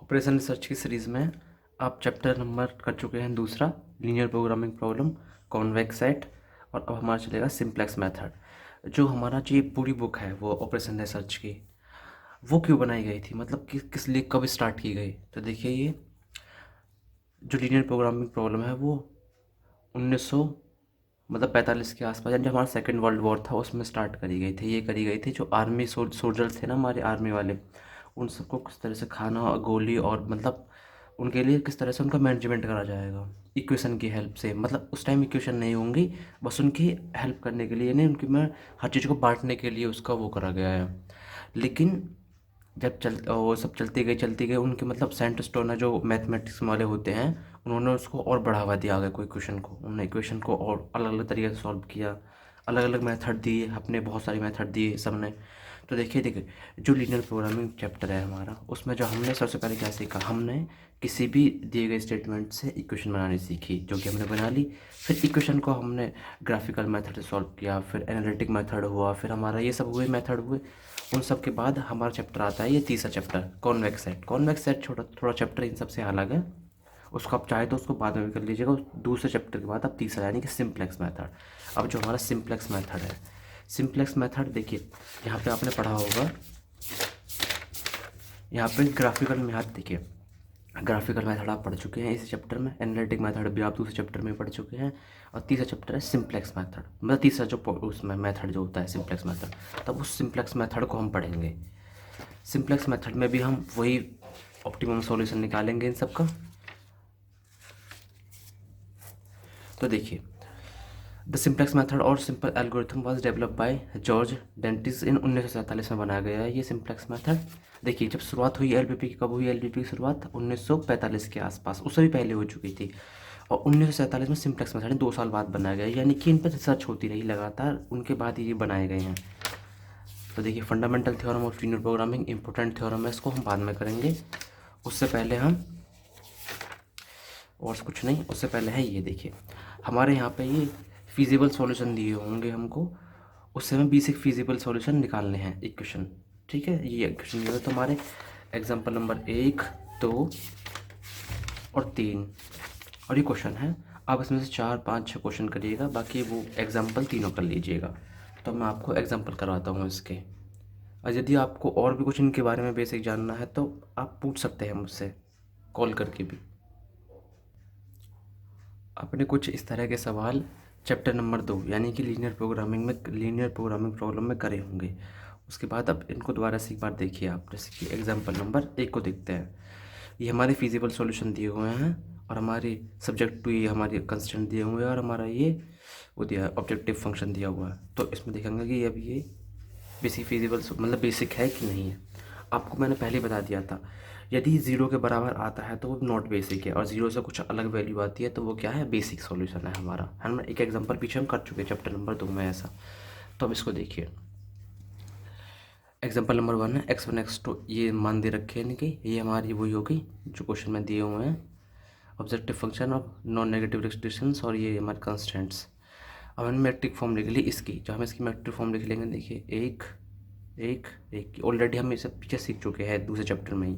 Operation research की series में आप चैप्टर नंबर कर चुके हैं दूसरा, linear programming problem, convex set. और अब हमारा चलेगा सिंप्लेक्स मेथड। जो हमारा जो ये पूरी बुक है वो ऑपरेशन रिसर्च की, वो क्यों बनाई गई थी, मतलब किस लिए कब स्टार्ट की गई। तो देखिए, ये जो लीनियर प्रोग्रामिंग प्रॉब्लम है वो 1900 मतलब 45 के आसपास, यानी जो हमारा सेकेंड वर्ल्ड वॉर था उसमें स्टार्ट करी गई थी। ये करी गई थी जो आर्मी सोल्जर्स थे ना हमारे आर्मी वाले, उन सबको किस तरह से खाना और गोली और मतलब उनके लिए किस तरह से उनका मैनेजमेंट करा जाएगा इक्वेशन की हेल्प से। मतलब उस टाइम इक्वेशन नहीं होंगी, बस उनकी हेल्प करने के लिए, नहीं उनकी में हर चीज़ को बांटने के लिए उसका वो करा गया है। लेकिन जब वो सब चलती गई उनके मतलब साइंटिस्टों ने, जो मैथमेटिक्स वाले होते हैं, उन्होंने उसको और बढ़ावा दिया आगे को इक्वेशन को। उन्होंने इक्वेशन को और अलग अलग तरीके से सॉल्व किया, अलग अलग मेथड दिए, अपने बहुत सारे मेथड दिए सबने। तो देखिए जो लीनियर प्रोग्रामिंग चैप्टर है हमारा, उसमें जो हमने सबसे पहले क्या सीखा, हमने किसी भी दिए गए स्टेटमेंट से इक्वेशन बनानी सीखी, जो कि हमने बना ली। फिर इक्वेशन को हमने ग्राफिकल मेथड से सॉल्व किया, फिर एनालिटिक मेथड हुआ, फिर हमारा ये सब हुए मेथड हुए। उन सब के बाद हमारा चैप्टर आता है ये तीसरा chapter, convex set. Convex set छोटा थोड़ा चैप्टर इन सबसे अलग है, उसको आप चाहे तो उसको बाद में भी कर लीजिएगा। दूसरे चैप्टर के बाद अब तीसरा, यानी कि सिंप्लेक्स मेथड। अब जो हमारा सिंप्लेक्स मेथड है, सिंप्लेक्स मेथड देखिए, यहाँ पे आपने पढ़ा होगा, यहाँ पे ग्राफिकल मेथड देखिए, ग्राफिकल मेथड आप पढ़ चुके हैं इस चैप्टर में, एनालिटिक मेथड भी आप दूसरे चैप्टर में पढ़ चुके हैं। और तीसरा चैप्टर है सिंप्लेक्स मेथड, मतलब तीसरा जो उसमें मेथड जो होता है सिंप्लेक्स मेथड, तब उस सिंप्लेक्स मेथड को हम पढ़ेंगे। सिंप्लेक्स मेथड में भी हम वही ऑप्टिमम सॉल्यूशन निकालेंगे इन सब का। तो देखिए, द सिंप्लेक्स मेथड और simple algorithm was develop by George Dantzig in 1947 में बनाया गया है ये सिंप्लेक्स मेथड। देखिए, जब शुरुआत हुई एलपीपी की, कब हुई एलपीपी की शुरुआत, 1945 के आसपास, उससे भी पहले हो चुकी थी। और 1947 में सिंप्लेक्स मेथड 2 साल बाद बनाया गया, यानी कि इन पर रिसर्च होती रही लगातार, उनके बाद ये बनाए गए हैं। तो देखिए, fundamental theorem of linear programming important theorem है, इसको हम बाद में करेंगे। उससे पहले हम और कुछ नहीं, उससे पहले है ये देखिए, हमारे यहाँ पे ये फिजिबल सॉल्यूशन दिए होंगे हमको, उससे हमें बेसिक फिजिबल सॉल्यूशन निकालने हैं इक्वेशन। ठीक है, ये इक्वेशन दिए हुए तो हमारे एग्जांपल नंबर 1, 2 और 3, और ये क्वेश्चन है। आप इसमें से 4, 5, 6 क्वेश्चन करिएगा, बाकी वो एग्जाम्पल तीनों कर लीजिएगा। तो मैं आपको एग्जाम्पल करवाता हूँ इसके। और यदि आपको और भी कुछ इनके बारे में बेसिक जानना है तो आप पूछ सकते हैं मुझसे कॉल करके भी। अपने कुछ इस तरह के सवाल चैप्टर नंबर 2 यानी कि लीनियर प्रोग्रामिंग प्रॉब्लम में करे होंगे। उसके बाद अब इनको दोबारा से एक बार देखिए आप, जैसे कि एग्जांपल नंबर 1 को देखते हैं। ये हमारे फिजिबल सॉल्यूशन दिए हुए हैं, और हमारे सब्जेक्ट टू ये हमारे कंस्टेंट दिए हुए हैं, और हमारा ये वो दिया है ऑब्जेक्टिव फंक्शन दिया हुआ है। तो इसमें देखेंगे कि अब ये बेसिक फिजिबल मतलब बेसिक है कि नहीं है। आपको मैंने पहले बता दिया था, यदि ज़ीरो के बराबर आता है तो वो नॉट बेसिक है, और ज़ीरो से कुछ अलग वैल्यू आती है तो वो क्या है, बेसिक सॉल्यूशन है हमारा, है ना। एक एग्जांपल पीछे हम कर चुके हैं चैप्टर नंबर 2 में ऐसा। तो अब इसको देखिए, एग्जांपल नंबर 1 है x1 x2, ये मान दे रखे हैं कि ये हमारी वही होगी जो क्वेश्चन में दिए हुए हैं, objective function of non negative restrictions, और ये हमारे कंस्टेंट्स। अब हमने मैट्रिक फॉर्म लिख ली इसकी, जो हम इसकी मैट्रिक फॉर्म लिख लेंगे, देखिए एक एक एक, ऑलरेडी हम ये सब पीछे सीख चुके हैं दूसरे चैप्टर में ही।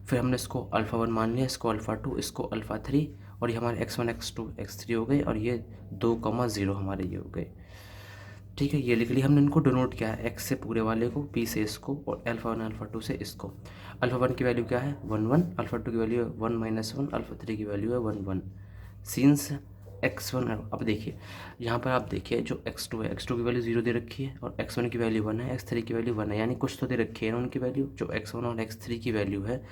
फिर हमने इसको अल्फ़ा 1 मान लिया, इसको अल्फ़ा 2, इसको अल्फ़ा 3, और ये हमारे x1 x2 x3 हो गए, और ये 2, 0 हमारे ये हो गए। ठीक है, ये लिख लिया हमने, इनको डोनोट किया है, x से पूरे वाले को, p से इसको, और अल्फ़ा 1 अल्फ़ा 2 से इसको। अल्फ़ा 1 की वैल्यू क्या है 1 1, अल्फ़ा 2 की वैल्यू है 1 -1, अल्फ़ा 3 की वैल्यू है 1 1। सीन्स x1, अब देखिए यहाँ पर आप देखिए, जो x2 है, x2 की वैल्यू 0 दे रखी है, और x1 की वैल्यू 1 है, x3 की वैल्यू 1 है, यानी कुछ तो दे रखी है ना उनकी वैल्यू। जो x1 और x3 की वैल्यू है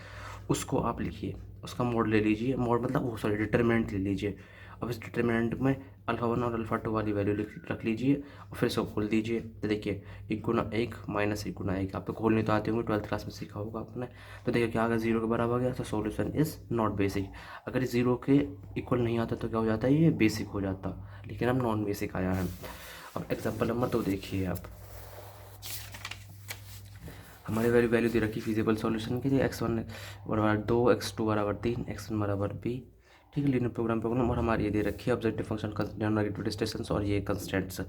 उसको आप लिखिए, उसका मोड ले लीजिए, मोड मतलब वो सॉरी डिटरमिनेंट ले लीजिए। अब इस डिटरमिनेंट में अल्फ़ा 1 और अल्फ़ा 2 वाली वैल्यू रख लीजिए, और फिर इसको खोल दीजिए। तो देखिए 1 × 1 -1 × 1, आपको खोलने तो आते होंगे, 12th क्लास में सीखा होगा आपने। तो देखिए क्या, अगर 0 के बराबर आ गया तो सॉल्यूशन इज़ नॉट बेसिक। अगर 0 के इक्वल नहीं आता तो क्या हो जाता है, ये बेसिक हो जाता, लेकिन अब नॉन बेसिक आया है। अब एग्जाम्पल नंबर 2 देखिए आप, हमारे वैल्यू दे रखी फिजिबल सॉल्यूशन के लिए, x1 बराबर 2, x2 बराबर 3, x1 बराबर b। ठीक है, लीनियर प्रोग्राम, और हमारी ये दे रखी है ऑब्जेक्टिव फंक्शन नेगेटिव डिस्टेंस, और ये constants.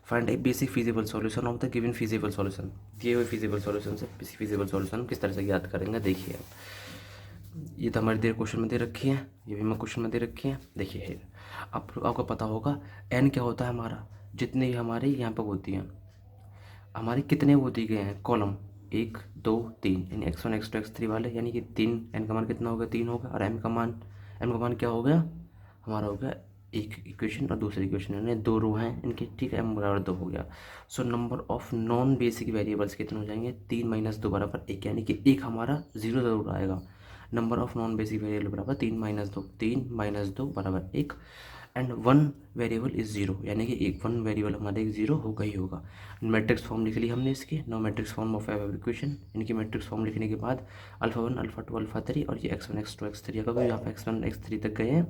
Find a basic feasible solution of the given feasible solution. दिए हुए फिजिबल सॉल्यूशन से बेसिक फिजिबल सॉल्यूशन किस तरह से याद करेंगे देखिए आप। ये तो हमारी देर क्वेश्चन में दे रखी है, ये भी मैं क्वेश्चन में दे रखी है। देखिए है, आपको पता होगा एन क्या होता है हमारा, जितने हमारे यहाँ पर होती हैं, हमारे कितने वो दिए गए हैं कॉलम, 1 2 3, यानी x1 x2 x3 वाले, यानी कि 3, एन का मान कितना हो गया 3 होगा, और एम का मान क्या हो गया हमारा, हो गया एक इक्वेशन और दूसरी इक्वेशन, यानी 2 रो हैं इनकी, ठीक है, एम बराबर 2 हो गया। So number of non basic variables कितने हो जाएंगे, 3 - 2 बराबर 1, यानी कि एक हमारा 0 ज़रूर आएगा। Number of non basic variable बराबर 3 - 2, 3 - 2 बराबर 1, and one variable is zero, यानी कि एक वन वेरिएबल हमारे एक ज़ीरो होगा ही होगा। मैट्रिक्स फॉर्म लिख ली हमने इसकी, no matrix form of equation, इनकी मैट्रिक्स फॉर्म लिखने के बाद अल्फ़ा 1 अल्फ़ा 2 अल्फ़ा 3, और ये x1 x2 x3, अगर यहाँ पे x1 x3 तक गए हैं,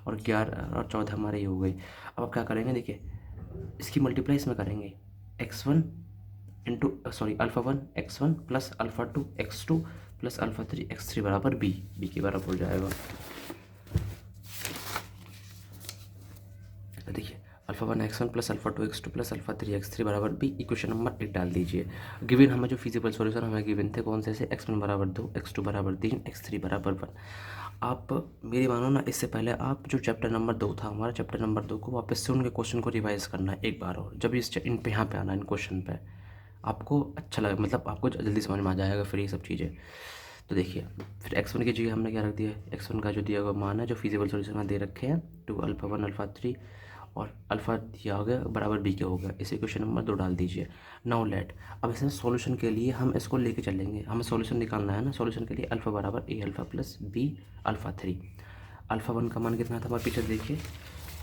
और 11 और 14 हमारे ये हो गई। अब आप क्या करेंगे, देखिए इसकी मल्टीप्लाई इसमें करेंगे, x1 into alpha 1 x1 plus alpha 2 x2 plus alpha 3 x3 बराबर बी के बराबर हो जाएगा। तो देखिए alpha 1 x1 plus alpha 2 x2 plus alpha 3 x3 बराबर बी, इक्वेशन नंबर 1 डाल दीजिए। गिवन हमें जो फिजिबल सॉल्यूशन हमें गिवन थे कौन से से, x1 बराबर 2, x2 बराबर 3, x3 बराबर 1। आप मेरी मानो ना, इससे पहले आप जो चैप्टर नंबर 2 था हमारा, चैप्टर नंबर 2 को वापस से उनके क्वेश्चन को रिवाइज करना है एक बार और, जब इस इन पे यहाँ पे आना इन क्वेश्चन पे आपको अच्छा लगे, मतलब आपको जल्दी समझ में आ जाएगा फिर ये सब चीज़ें। तो देखिए फिर x1 की जगह हमने क्या रख दिया है, x1 का जो दिया हुआ मान है, जो फिजिबल सॉल्यूशन में दे रखे हैं, 2 अल्फ़ा 1 अल्फ़ा 3 और अल्फ़ा दिया हो गया बराबर बी के हो गया, इसे क्वेश्चन नंबर 2 डाल दीजिए। नाउ लेट, अब इसमें सॉल्यूशन के लिए हम इसको लेके चलेंगे, हमें सॉल्यूशन निकालना है ना, सॉल्यूशन के लिए अल्फ़ा बराबर a alpha plus b alpha 3। Alpha 1 का मान कितना था हमारे पीछे देखिए,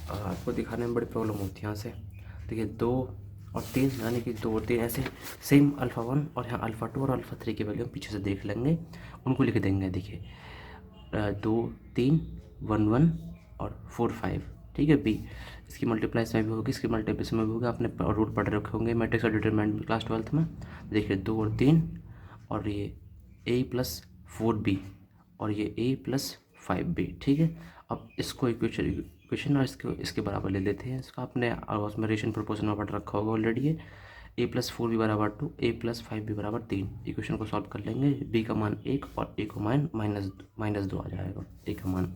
आपको दिखाने में बड़ी प्रॉब्लम होती है यहाँ से। देखिए 2 और 3, यानी कि 2 और 3 ऐसे सेम अल्फ़ा 1 और यहाँ अल्फ़ा 2 और अल्फ़ा 3 की वैल्यू हम पीछे से देख लेंगे, उनको लिख देंगे। देखिए 2 3 1 1 और 4 5, ठीक है। बी इसकी मल्टीप्लाई इसमें भी होगी, इसकी मल्टीप्लिकेशन में भी होगी, आपने रूट पढ़ रखे होंगे मैट्रिक्स और डिटरमिनेंट क्लास 12th में। देखिए 2 और 3 और ये a प्लस 4b और ये a प्लस 5b, ठीक है। अब इसको इक्वेशन और इसके बराबर ले लेते हैं, इसका आपने उसमें रेशन प्रोपोर्शन में पढ़ रखा होगा ऑलरेडी है। a प्लस 4b बराबर 2, a प्लस 5b बराबर 3, इक्वेशन को सॉल्व कर लेंगे, b का मान 1 और a का मान -2 आ जाएगा, a का मान।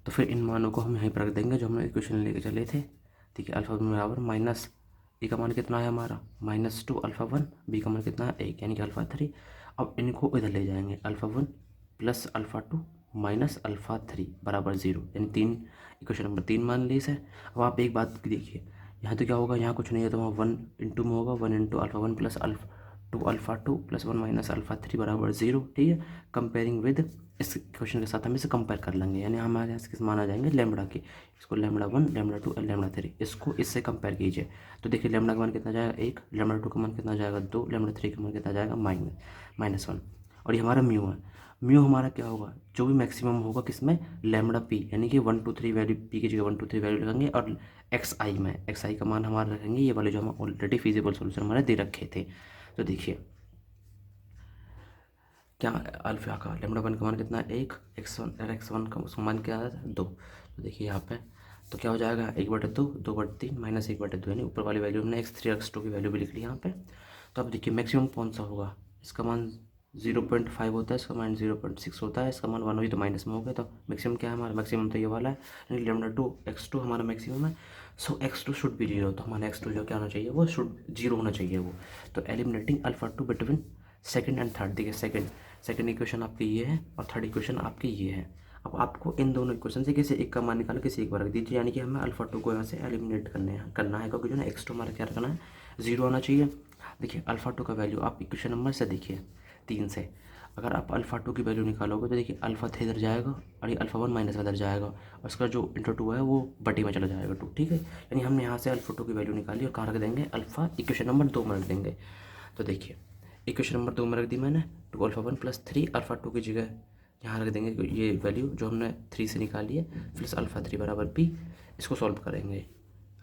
तो फिर इन मानों को हम यहीं पर रख देंगे जो हमने इक्वेशन लेके चले थे। ठीक है, अल्फ़ा बराबर माइनस ए का मान कितना है हमारा -2 अल्फ़ा 1, बी का मान कितना है 1, यानी कि अल्फ़ा 3। अब इनको इधर ले जाएंगे, alpha 1 plus alpha 2 minus alpha 3 बराबर 0, यानी 3, इक्वेशन नंबर 3 मान ली इसे। अब आप एक बात देखिए, यहाँ तो क्या होगा, यहाँ कुछ नहीं है तो वहाँ 1 इंटू में होगा, 1 into alpha 1 plus alpha 2 plus 1 minus alpha 3 बराबर 0, ठीक है। कंपेयरिंग विद इस क्वेश्चन के साथ हम इसे कंपेयर कर लेंगे, यानी हमारे यहाँ इसके मान आ जाएंगे लैम्बडा के, इसको लैम्बडा 1 लैम्बडा 2 और लैम्बडा 3, इसको इससे कंपेयर कीजिए। तो देखिए लैम्बडा का मान कितना जाएगा 1, लैम्बडा 2 का मान कितना जाएगा 2, लैम्बडा 3 का मान कितना जाएगा -1, और ये हमारा म्यू है। म्यू हमारा क्या होगा, जो भी मैक्सिमम होगा किसमें, लैम्बडा पी, यानी कि 1 2 3 वैल्यू, पी की जगह 1 2 3 वैल्यू लगाएंगे, और एक्स आई में, एक्स आई का मान हमारा रखेंगे ये वाले जो हम ऑलरेडी फिजिबल सोल्यूशन हमारे दे रखे थे। तो देखिए क्या अल्फ़ा का लैम्बडा 1 का मान कितना है 1, x1 का उसका मान क्या है 2। तो देखिए यहाँ पे तो क्या हो जाएगा 1/2, 2/3 माइनस 1/2, यानी ऊपर वाली वैल्यू हमने x3 x2 की वैल्यू भी लिख ली यहाँ पे। तो अब देखिए मैक्सिमम कौन सा होगा, इसका मान 0.5 होता है, इसका मान 0.6 होता है, इसका मान 1 हुई तो माइनस में हो गया। तो मैक्सिमम क्या है हमारा, मैक्सिमम तो ये वाला है, यानी लैम्बडा 2 x2 हमारा मैक्सिमम है। सो x2 शुड बी 0, तो हमारा x2 जो क्या होना चाहिए, वो शुड 0 होना चाहिए वो। तो eliminating alpha 2 between second and third, देखिए सेकंड इक्वेशन आपकी ये है और थर्ड इक्वेशन आपकी ये है। अब आपको इन दोनों इक्वेशन से किसी एक का मान निकालो, किसी एक बार रख दीजिए, यानी कि हमें अल्फ़ा 2 को यहाँ से एलिमिनेट करना है, क्योंकि जो ना x2 हमारा क्या रखना है 0 आना चाहिए। देखिए अल्फ़ा 2 का वैल्यू आप इक्वेशन नंबर से देखिए 3 से, अगर आप अल्फ़ा 2 की वैल्यू निकालोगे तो देखिए अल्फ़ा 3 इधर जाएगा और ये अल्फ़ा 1 माइनस इधर जाएगा, और उसका जो इंटू 2 है वो बटे में चला जाएगा 2, ठीक है। यानी हमने यहाँ से अल्फ़ा 2 की वैल्यू निकाली और कहाँ रख देंगे, अल्फ़ा इक्वेशन नंबर 2 में रख देंगे। तो देखिए इक्वेशन नंबर 2 में रख दी मैंने, 2 अल्फ़ा 1 प्लस 3 अल्फ़ा 2 की जगह यहाँ रख देंगे ये वैल्यू जो हमने 3 से निकाली है, प्लस अल्फ़ा 3 बराबर p। इसको सॉल्व करेंगे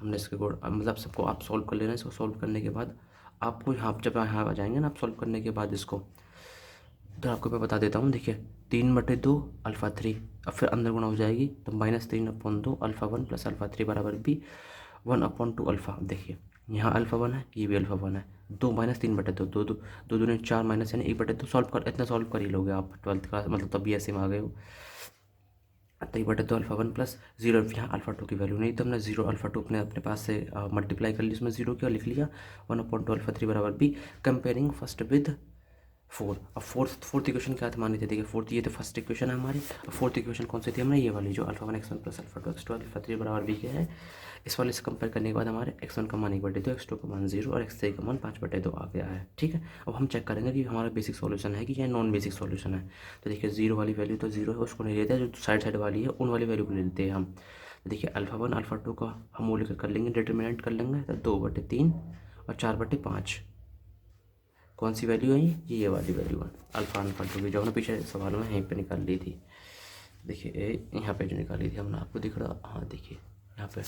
हमने, इसके कोड मतलब सबको आप सॉल्व कर लेना। इसको सॉल्व करने के बाद आपको यहाँ जब यहाँ आ जाएंगे ना, आप सॉल्व करने के बाद इसको तो आपको मैं बता देता हूँ। देखिए 3/2 अल्फ़ा 3, अब फिर अंदर गुणा हो जाएगी तो -3/2 अल्फ़ा 1 प्लस अल्फ़ा 3 बराबर b, 1/2 अल्फ़ा। देखिए यहाँ अल्फ़ा 1 है, ये भी अल्फ़ा 1 है। 2 माइनस 3/2, 2 2 2 दूनी 4 माइनस यानी 1/2 सॉल्व कर, इतना सॉल्व कर ही लोगे आप 12th क्लास मतलब तब भी ऐसे में आ गए हो। तो 1/2 अल्फ़ा 1 प्लस 0, यहाँ अल्फ़ा 2 की वैल्यू नहीं तो हमने 0 अल्फ़ा 2 अपने पास से मल्टीप्लाई कर ली, उसमें 0 किया, लिख लिया 1/2 अल्फ़ा 3 बराबर b, कंपेयरिंग फर्स्ट विद 4। अब फोर्थ इक्वेशन क्या था मान लीजिए, देखिए फोर्थ ये तो फर्स्ट इक्वेशन है हमारी। अब फोर्थ इक्वेशन कौन सी थी हमारे, ये वाली जो alpha 1 x1 plus alpha 2 x2 alpha 3 बराबर b के है। इस वाले से कंपेयर करने के बाद हमारे x1 का मान 1/2, x2 का मान 0 और x3 का मान 5/2 आ गया है। ठीक है, अब हम चेक करेंगे कि हमारा बेसिक सॉल्यूशन है कि या नॉन बेसिक सॉल्यूशन है। तो देखिए 0 वाली वैल्यू तो 0 है, उसको नहीं लेते हैं, जो साइड वाली है उन वाली वैल्यू को ले लेते हैं हम। तो देखिए अल्फ़ा 1 अल्फ़ा 2 का हम मूल्य कर लेंगे, डिटर्मिनेंट कर लेंगे, तो 2/3 और 4/5 कौन सी वैल्यू है, ये वाली वैल्यू है अल्फ़ा 2 की, जो हमने पीछे सवाल में यहीं पे निकाल ली थी। देखिए यहाँ पे जो निकाली थी हमने, आपको दिख रहा, हाँ देखिए यहाँ पे।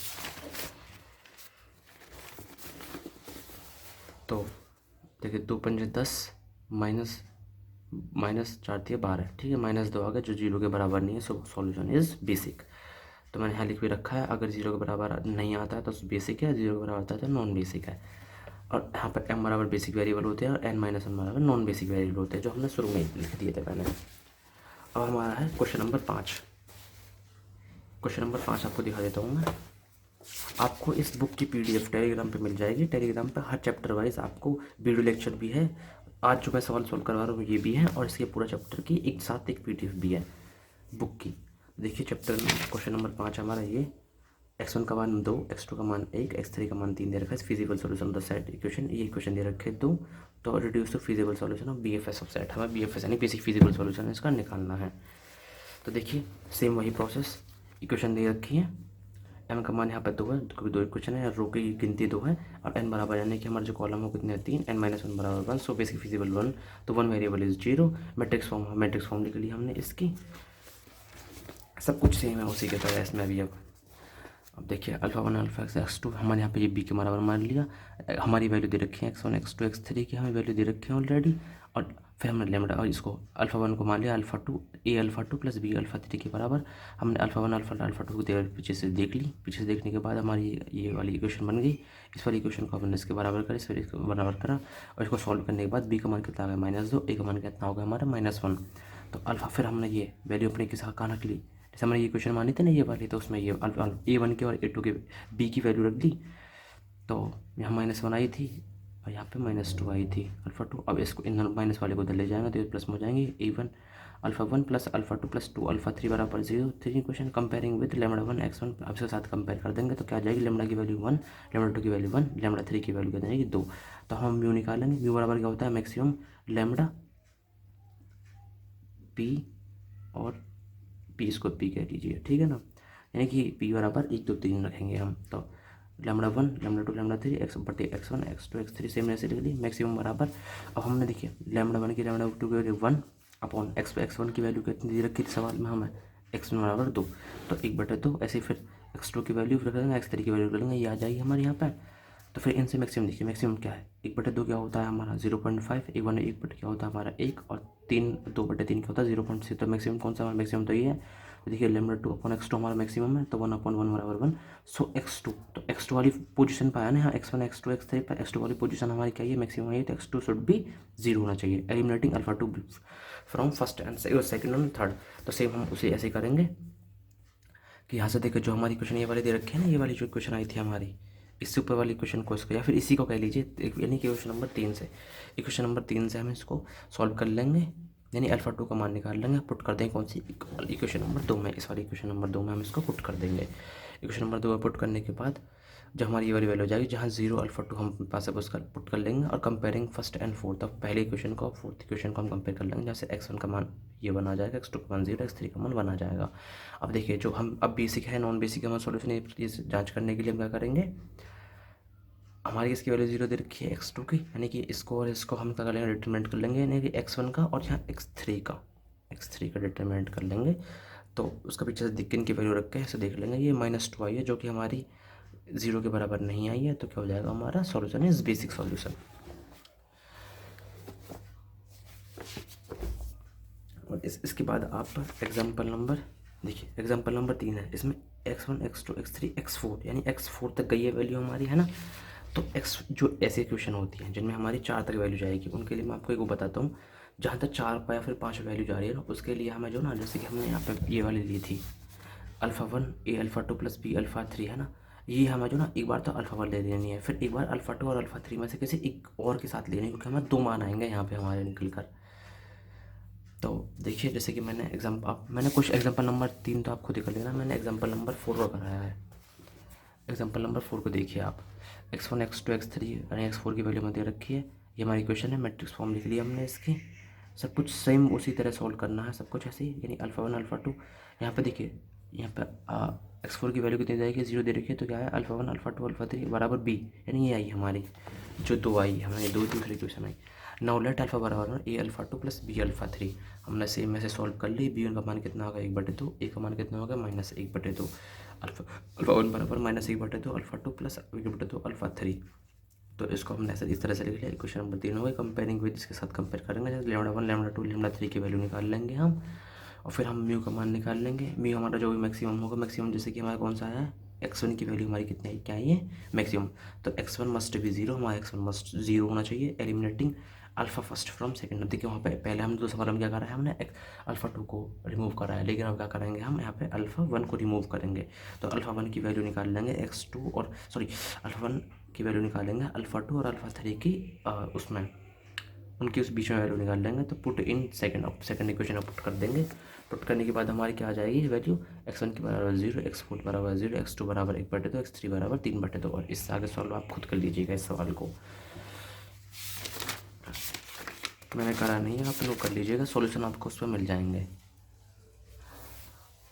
तो देखिए 2 पंजे 10 माइनस 4 थी 12, ठीक है, -2 आ गया जो 0 के बराबर नहीं है, सो सॉल्यूशन इज़ बेसिक। तो मैंने यहाँ लिख भी रखा है, अगर 0 के बराबर नहीं आता है तो बेसिक है, 0 के बराबर आता है तो नॉन बेसिक है। और यहाँ पर m बराबर बेसिक वेरिएबल होते हैं और n-1 बराबर नॉन बेसिक वेरिएबल होते हैं, जो हमने शुरू में लिख दिए थे पहले। अब हमारा है क्वेश्चन नंबर 5। क्वेश्चन नंबर 5 आपको दिखा देता हूँ मैं। आपको इस बुक की PDF टेलीग्राम पे मिल जाएगी। टेलीग्राम पे हर चैप्टर वाइज आपको वीडियो लेक्चर भी है, आज जो मैं सवाल सोल्व करवा रहा हूँ ये भी है, और इसके पूरा चैप्टर की एक साथ एक PDF भी है बुक की। देखिए चैप्टर क्वेश्चन नंबर 5 हमारा ये, x1 का मान 2, x2 का मान 1, x3 का मान 3 दे रखा है। Feasible solution of the set equation, ये इक्वेशन दे रखे 2। तो reduce to feasible solution of BFS of set, हमें BFS यानी बेसिक फिजिबल सॉल्यूशन इसका निकालना है। तो देखिए सेम वही प्रोसेस, इक्वेशन दे रखी है, m का मान यहाँ पर 2 है क्योंकि 2 इक्वेशन है, रो की गिनती 2 है, और n बराबर यानी कि हमारे जो कॉलम हो कितने 3, n-1 बराबर 1, सो बेसिक फिजिबल 1, तो 1 वेरिएबल इज 0। मैट्रिक्स फॉर्म लिख ली हमने इसकी, सब कुछ सेम है उसी के तरह इसमें भी। अब देखिए अल्फ़ा 1 अल्फ़ा x2 हमारे यहाँ पे ये b के बराबर मान लिया, हमारी वैल्यू दे रखी है x1 x2 x3 की, हमें वैल्यू दे रखी है ऑलरेडी, और फिर हमने लेमड़ा और इसको अल्फ़ा 1 को मान लिया alpha 2 a alpha 2 plus b alpha 3 के बराबर। हमने अल्फ़ा 1 अल्फ़ा 2 को पीछे से देख ली, पीछे से देखने के बाद हमारी ये वाली इक्वेशन बन गई। इस वाली इक्वेशन को हमने इसके बराबर करा, इस वाली इसके बराबर करा, और इसको सॉल्व करने के बाद b का मान कितना आ गया -2, a का मान कितना होगा हमारा -1। तो अल्फ़ा फिर हमने ये वैल्यू अपने किस कहाँ रख ली, जैसे हमने ये क्वेश्चन मानी थी ना ये वाली, तो उसमें ये A1 के और A2 के b की वैल्यू रख दी, तो यहाँ -1 आई थी और यहाँ पे -2 आई थी अल्फ़ा 2। अब इसको इन दोनों माइनस वाले को उधर ले जाएंगे तो ये प्लस में हो जाएंगे, A1 alpha 1 plus alpha 2 plus 2 alpha 3 बराबर 0। 3 equation comparing with lambda 1 x1, अब इसके साथ कंपेयर कर देंगे तो क्या आ जाएगी, लेमड़ा की वैल्यू 1, लेमड़ा 2 की वैल्यू 1, लेमड़ा 3 की वैल्यू क्या जाएगी 2। तो हम म्यू निकालेंगे, म्यू बराबर क्या होता है, मैक्सिमम लेमड़ा p और p इसको p कह लीजिए, ठीक है ना, यानी कि p बराबर 1 2 3 रखेंगे हम। तो lambda 1 lambda 2 lambda 3 x1 x2 x3 same ऐसे लिख ली, मैक्सिमम बराबर। अब हमने देखिए लेमड़ा 1 की लेमड़ा 2 की वैल्यू 1 अपॉन x1 की वैल्यू कितनी दे रखी थी सवाल में हमें, x1 बराबर 2, तो 1/2 ऐसे, फिर x2 की वैल्यू रख देंगे, x3 की वैल्यू रख लेंगे, ये आ जाएगी हमारे यहाँ पर। तो फिर इनसे मैक्सिमम देखिए, मैक्सिमम क्या है, 1/2 क्या होता है हमारा 0.5, 1/1 क्या होता है हमारा 1, और 2/3 क्या होता है 0.6। तो मैक्सिमम कौन सा हमारा मैक्सिमम, तो ये है। तो देखिए लेमड़ा 2 अपॉन x2 हमारा मैक्सिमम है, तो 1/1 बराबर 1, सो x2, तो x2 वाली पोजीशन पर आया ना यहाँ, x1 x2 x3 पर x2 वाली पोजीशन हमारी क्या है, मैक्सिमम है, तो x2 शुड बी 0 होना चाहिए, eliminating alpha 2 from first and second and third. तो सेम हम उसे ऐसे करेंगे कि यहाँ से देखो जो हमारी क्वेश्चन ये वाली दे रखी है ना, ये वाली जो क्वेश्चन आई थी हमारी, इससे ऊपर वाली क्वेश्चन को इसको, या फिर इसी को कह लीजिए, यानी कि क्वेश्चन नंबर 3 से, इक्वेशन नंबर 3 से हम इसको सॉल्व कर लेंगे, यानी अल्फा 2 का मान निकाल लेंगे, पुट कर देंगे कौन सी, इक्वेशन नंबर 2 में, इस वाली इक्वेशन नंबर 2 में हम इसको पुट कर देंगे। इक्वेशन नंबर 2 में पुट करने के बाद जब हमारी ये वाली वैल्यू हो जाएगी, जहाँ 0 अल्फा 2 हम पास है उसका पुट कर लेंगे, और कंपेयरिंग फर्स्ट एंड फोर्थ, अब पहले इक्वेशन को और फोर्थ इक्वेशन को हम कंपेयर कर लेंगे, जैसे x1 का मान ये बना जाएगा, x2 का मान 0, x3 का मान बना जाएगा। अब देखिए जो हम अब बेसिक है नॉन बेसिक है, हमारा सोल्यूशन ये जाँच करने के लिए हम क्या करेंगे, हमारी इसकी वैल्यू 0 दे रखी है x2 की, यानी कि इसको और इसको हम क्या कर लेंगे, डिटरमिनेंट कर लेंगे, यानी कि x1 का और यहाँ x3 का डिटरमिनेंट कर लेंगे। तो उसका पीछे से किन की वैल्यू रख के ऐसे देख लेंगे, ये -2 आई है जो कि हमारी 0 के बराबर नहीं आई है, तो क्या हो जाएगा हमारा सॉल्यूशन इज बेसिक सॉल्यूशन। और इसके बाद आप एग्जाम्पल नंबर देखिए, एग्जाम्पल नंबर 3 है, इसमें x1 x2 x3 x4, यानी x4 तक गई है वैल्यू हमारी, है ना। तो एक्स जो ऐसे क्वेश्चन होती हैं जिनमें हमारी 4 तक वैल्यू जाएगी, उनके लिए मैं आपको एक वो बताता हूँ। जहाँ तक 4 या फिर 5 वैल्यू जा रही है ना, उसके लिए हमें जो ना, जैसे कि हमने यहाँ पे ये वाली ली थी अल्फ़ा 1 ए अल्फ़ा 2 प्लस बी अल्फ़ा 3, है ना। ये हमें जो ना एक बार तो अल्फ़ा 1 ले लेनी है, फिर एक बार अल्फ़ा 2 और अल्फ़ा 3 में से किसी एक और के साथ लेनी है, क्योंकि हमें 2 मान आएंगे यहाँ पे हमारे निकल कर। तो देखिए, जैसे कि मैंने कुछ एग्जाम्पल नंबर 3 तो आप खुद ही कर लेना, मैंने एग्जाम्पल नंबर 4 का कराया है। एग्जाम्पल नंबर 4 को देखिए आप। x1 x2 x3 यानी x4 की वैल्यू में दे रखी है। ये हमारी क्वेश्चन है, मैट्रिक्स फॉर्म लिख लिया हमने इसकी। सब कुछ सेम उसी तरह सॉल्व करना है, सब कुछ ऐसे ही, यानी अल्फ़ा 1 अल्फ़ा 2। यहाँ पे देखिए, यहाँ पे x4 की वैल्यू कितनी जाएगी, 0 दे रखी है, तो क्या है अल्फ़ा 1 अल्फ़ा 2 अल्फ़ा 3 बराबर b, यानी ये आई हमारी जो 2 आई हमारी दो दूसरी question I. Now let alpha बराबर ए अल्फ़ा 2 प्लस बी अल्फ़ा 3। हमने सेम में से सॉल्व कर ली। बी का मान कितना होगा 1/2, ए का मान कितना होगा -1/2। अल्फ़ा 1 बराबर -1/2 अल्फ़ा 2 प्लस 1/2 अल्फ़ा 3। तो इसको हमने ऐसे इस तरह से लिख लिया। क्वेश्चन नंबर 3 हो गया। कंपेयरिंग विद इसके साथ कंपेयर करेंगे, जैसे लैम्डा 1 लैम्डा 2 लैम्डा 3 की वैल्यू निकाल लेंगे हम, और फिर हम म्यू का मान निकाल लेंगे। म्यू हमारा जो भी मैक्सिमम होगा, मैक्सिमम जैसे कि हमारा कौन सा है, x1 की वैल्यू हमारी कितनी है, क्या है ये मैक्सिमम, तो x1 मस्ट बी 0, हमारा x1 मस्ट 0 होना चाहिए। Eliminating alpha first from second. अब देखिए वहाँ पे पहले हम दूसरा वाला में क्या करा है, हमने अल्फ़ा 2 को रिमूव करा है, लेकिन अब क्या करेंगे हम यहाँ पे अल्फ़ा 1 को रिमूव करेंगे। तो अल्फ़ा 1 की वैल्यू निकाल लेंगे x2 और अल्फ़ा 1 की वैल्यू निकालेंगे अल्फ़ा 2 और अल्फ़ा 3 की उसमें उनकी उस बीच में वैल्यू निकाल लेंगे। तो पुट इन सेकंड इक्वेशन में पुट कर देंगे। पुट करने के बाद हमारी क्या आ जाएगी वैल्यू, x1 की बराबर 0, x4 बराबर 0, x2 बराबर 1/2, x3 बराबर 3/2। और इससे आगे सॉल्व आप खुद कर लीजिएगा इस सवाल को, मैंने करा नहीं है, आप लोग कर लीजिएगा, सॉल्यूशन आपको उस पर मिल जाएंगे।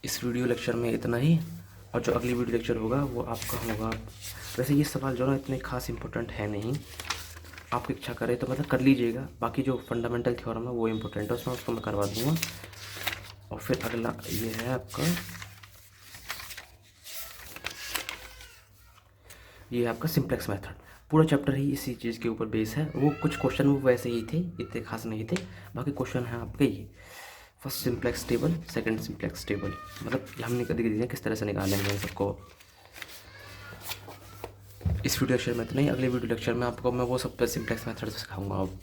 इस वीडियो लेक्चर में इतना ही, और जो अगली वीडियो लेक्चर होगा वो आपका होगा। वैसे ये सवाल जो ना इतने खास इंपॉर्टेंट है नहीं, आपकी इच्छा करे तो मतलब कर लीजिएगा। बाकी जो फंडामेंटल थ्योरम है वो इम्पोर्टेंट है, उसमें उसको मैं करवा दूँगा। और फिर अगला ये है आपका, ये है आपका सिंप्लेक्स मेथड। पूरा चैप्टर ही इसी चीज़ के ऊपर बेस है। वो कुछ क्वेश्चन वो वैसे ही थे, इतने खास नहीं थे। बाकी क्वेश्चन है आपके ये, first simplex table, second simplex table, मतलब हमने कभी दिए किस तरह से निकालेंगे इन सबको। इस वीडियो लेक्चर में तो नहीं, अगले वीडियो लेक्चर में आपको मैं वो सब सिंप्लेक्स मेथड सिखाऊंगा अब।